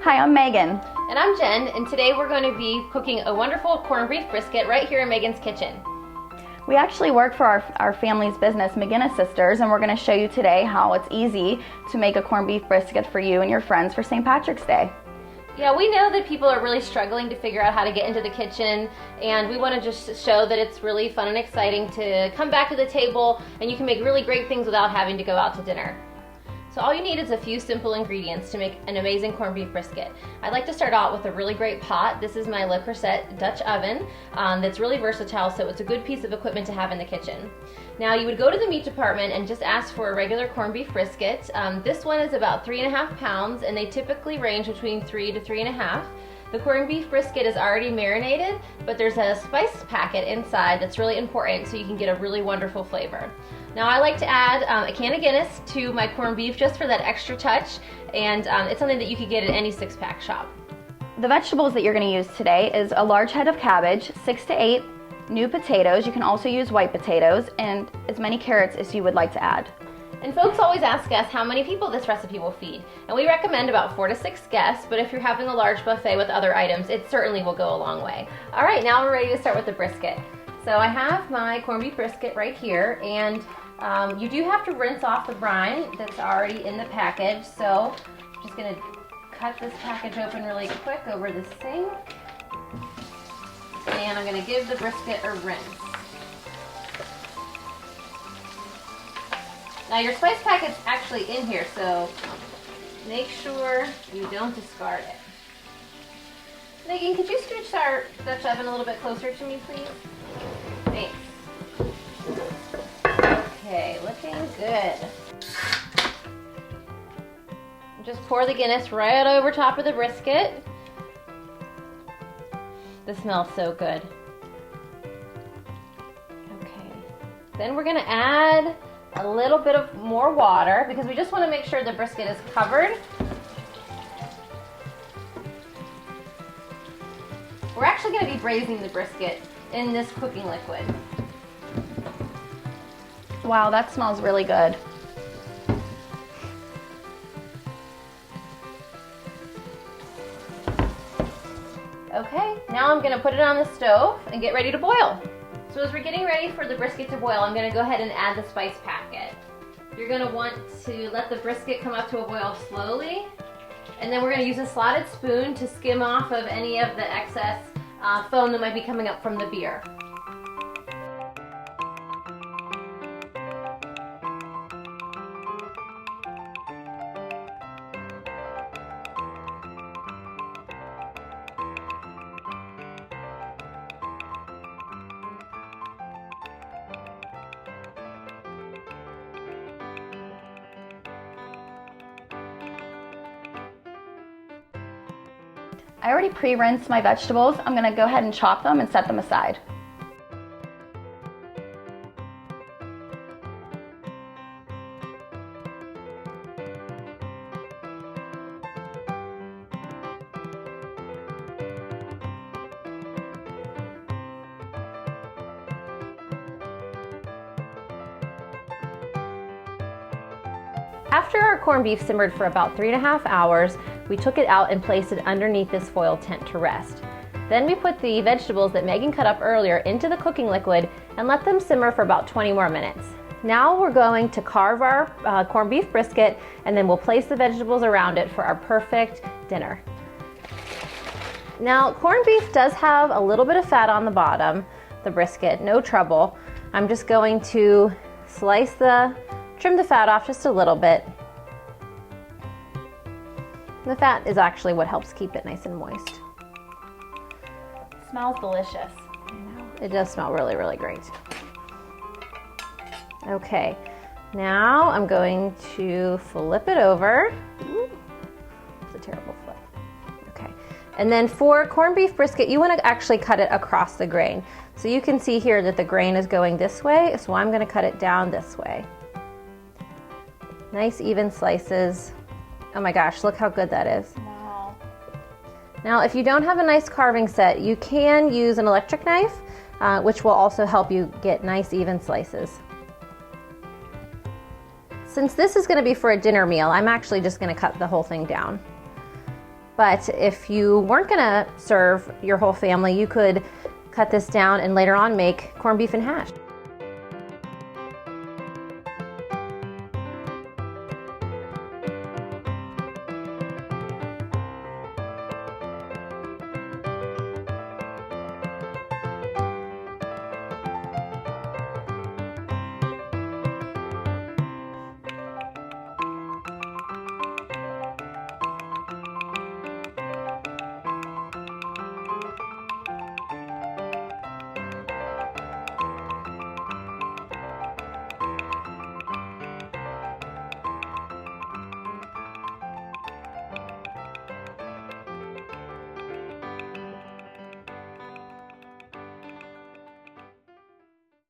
Hi, I'm Megan. And I'm Jen, and today we're going to be cooking a wonderful corned beef brisket right here in Megan's kitchen. We actually work for our family's business, McGinnis Sisters, and we're going to show you today how it's easy to make a corned beef brisket for you and your friends for St. Patrick's Day. Yeah, we know that people are really struggling to figure out how to get into the kitchen, and we want to just show that it's really fun and exciting to come back to the table and you can make really great things without having to go out to dinner. So all you need is a few simple ingredients to make an amazing corned beef brisket. I'd like to start out with a really great pot. This is my Le Creuset Dutch oven that's really versatile, so it's a good piece of equipment to have in the kitchen. Now you would go to the meat department and just ask for a regular corned beef brisket. This one is about 3.5 pounds and they typically range between 3 to 3.5. The corned beef brisket is already marinated, but there's a spice packet inside that's really important so you can get a really wonderful flavor. Now I like to add a can of Guinness to my corned beef just for that extra touch, and it's something that you could get at any 6-pack shop. The vegetables that you're going to use today is a large head of cabbage, 6 to 8 new potatoes. You can also use white potatoes, and as many carrots as you would like to add. And folks always ask us how many people this recipe will feed, and we recommend about 4 to 6 guests, but if you're having a large buffet with other items, it certainly will go a long way. All right, now we're ready to start with the brisket. So I have my corned beef brisket right here, and you do have to rinse off the brine that's already in the package, so I'm just going to cut this package open really quick over the sink, and I'm going to give the brisket a rinse. Now your spice packet's actually in here, so make sure you don't discard it. Megan, could you scooch our Dutch oven a little bit closer to me, please? Thanks. Okay, looking good. Just pour the Guinness right over top of the brisket. This smells so good. Okay, then we're gonna add a little bit of more water because we just want to make sure the brisket is covered. We're actually going to be braising the brisket in this cooking liquid. Wow, that smells really good. Okay, now I'm going to put it on the stove and get ready to boil. So as we're getting ready for the brisket to boil, I'm going to go ahead and add the spice packet. You're going to want to let the brisket come up to a boil slowly, and then we're going to use a slotted spoon to skim off of any of the excess foam that might be coming up from the beer. I already pre-rinsed my vegetables. I'm going to go ahead and chop them and set them aside. After our corned beef simmered for about 3.5 hours, we took it out and placed it underneath this foil tent to rest. Then we put the vegetables that Megan cut up earlier into the cooking liquid and let them simmer for about 20 more minutes. Now we're going to carve our corned beef brisket, and then we'll place the vegetables around it for our perfect dinner. Now corned beef does have a little bit of fat on the bottom, the brisket, no trouble. I'm just going to trim the fat off just a little bit. The fat is actually what helps keep it nice and moist. It smells delicious. I know. It does smell really, really great. Okay, now I'm going to flip it over. Ooh, it's a terrible flip. Okay, and then for corned beef brisket, you want to actually cut it across the grain. So you can see here that the grain is going this way, so I'm going to cut it down this way. Nice even slices. Oh my gosh, look how good that is. Wow. Now, if you don't have a nice carving set, you can use an electric knife, which will also help you get nice even slices. Since this is going to be for a dinner meal, I'm actually just going to cut the whole thing down. But if you weren't gonna serve your whole family, you could cut this down and later on make corned beef and hash.